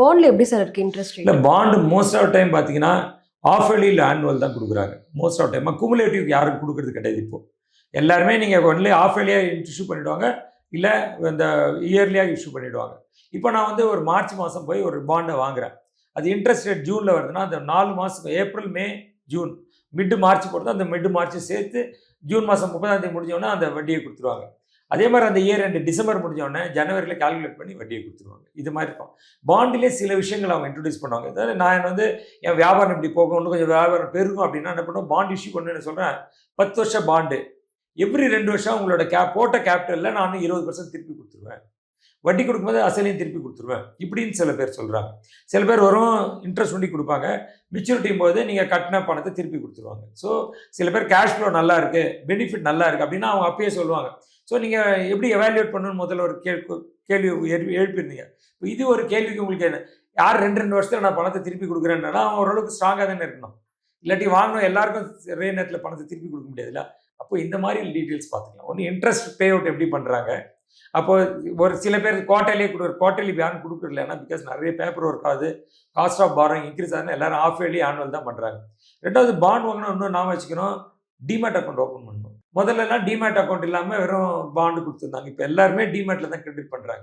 பாண்ட்ல எப்படி சார் இருக்கு இன்ட்ரெஸ்ட் இல்லை rate? Bond most of time பார்த்தீங்கன்னா ஆஃப் இயர்லி இல்லை ஆனுவல் தான் கொடுக்குறாங்க. மோஸ்ட் ஆஃப் டைம் குமுலேட்டிவ் யாரும் கொடுக்குறது கிடையாது. இப்போ எல்லாருமே நீங்கள் ஒன்லி ஆஃப் இயர்லியாக இஷ்யூ பண்ணிவிடுவாங்க, இல்லை இந்த இயர்லியாக இஷ்யூ பண்ணிவிடுவாங்க. இப்போ நான் வந்து ஒரு மார்ச் மாதம் போய் ஒரு பாண்டை வாங்குறேன். அது இன்ட்ரெஸ்ட் ரேட் ஜூனில் வருதுன்னா அந்த 4 மாதம் ஏப்ரல், மே, ஜூன், மிட் மார்ச் போட்டு அந்த மிட் மார்ச் சேர்த்து ஜூன் மாதம் 30ஆம் தேதி முடிஞ்சோடனே அந்த வட்டியை கொடுத்துருவாங்க. அதே மாதிரி அந்த இயர் ரெண்டு டிசம்பர் முடிஞ்சோடனே ஜனவரியில் கால்குலேட் பண்ணி வட்டியை கொடுத்துருவாங்க. இது மாதிரி இருக்கும். பாண்டிலே சில விஷயங்கள் அவங்க இன்ட்ரடியூஸ் பண்ணுவாங்க. அதாவது நான் வந்து என் வியாபாரம் இப்படி போகும், இன்னும் கொஞ்சம் வியாபாரம் பெருகும் அப்படின்னா என்ன பண்ணுவோம், பாண்ட் இஷ்யூ பண்ணுன்னு சொல்கிறேன். 10 வருஷம் பாண்டு எவ்ரி 2 வருஷம் உங்களோட போட்ட கேபிட்டலில் நான் 20% திருப்பி கொடுத்துருவேன். வட்டி கொடுக்கும்போது அசலையும் திருப்பி கொடுத்துருவேன் இப்படின்னு சில பேர் சொல்கிறாங்க. சில பேர் வரும் இன்ட்ரெஸ்ட் வண்டி கொடுப்பாங்க, மெச்சூரிட்டியும் போது நீங்கள் கட்டின பணத்தை திருப்பி கொடுத்துருவாங்க. ஸோ சில பேர் கேஷ் ஃப்ளோ நல்லா இருக்குது, பெனிஃபிட் நல்லா இருக்குது அப்படின்னா அவங்க அப்பயே சொல்லுவாங்க. ஸோ நீங்கள் எப்படி எவாலுவேட் பண்ணணும்னு முதல்ல ஒரு கேள்வி எழுப்பியிருந்தீங்க. இப்போ இது ஒரு கேள்விக்கு உங்களுக்கு என்ன, யார் 2 வருஷத்தில் நான் பணத்தை திருப்பி கொடுக்குறேன்னா அவன் ஓரளவுக்கு ஸ்ட்ராங்காக தானே இருக்கணும். இல்லாட்டி வாங்கணும் எல்லாருக்கும் ஒரே நேரத்தில் பணத்தை திருப்பி கொடுக்க முடியாதுல்ல. அப்போ இந்த மாதிரி டீட்டெயில்ஸ் பார்த்துக்கலாம். ஒன்று இன்ட்ரெஸ்ட் பே அவுட் எப்படி பண்ணுறாங்க. அப்போ ஒரு சில பேர் குவார்டர்லியே குவார்டர்லி யாரும் கொடுக்குறல, ஏன்னா பிகாஸ் நிறைய பேப்பர் ஒர்க் ஆகுது, காஸ்ட் ஆஃப் பாரோயிங் இன்க்ரீஸ் ஆகுதுன்னு எல்லாரும் ஆஃப் இயர்லி ஆனுவல் தான் பண்ணுறாங்க. ரெண்டாவது பாண்ட் வாங்கினா இன்னும் நாம வச்சுக்கணும், டிமேட் அக்கௌண்ட் ஓப்பன் பண்ணணும். முதல்லலாம் டிமேட் அக்கௌண்ட் இல்லாமல் வெறும் பாண்டு கொடுத்துருந்தாங்க. இப்போ எல்லாருமே டிமேட்டில் தான் கிரெடிட் பண்ணுறாங்க.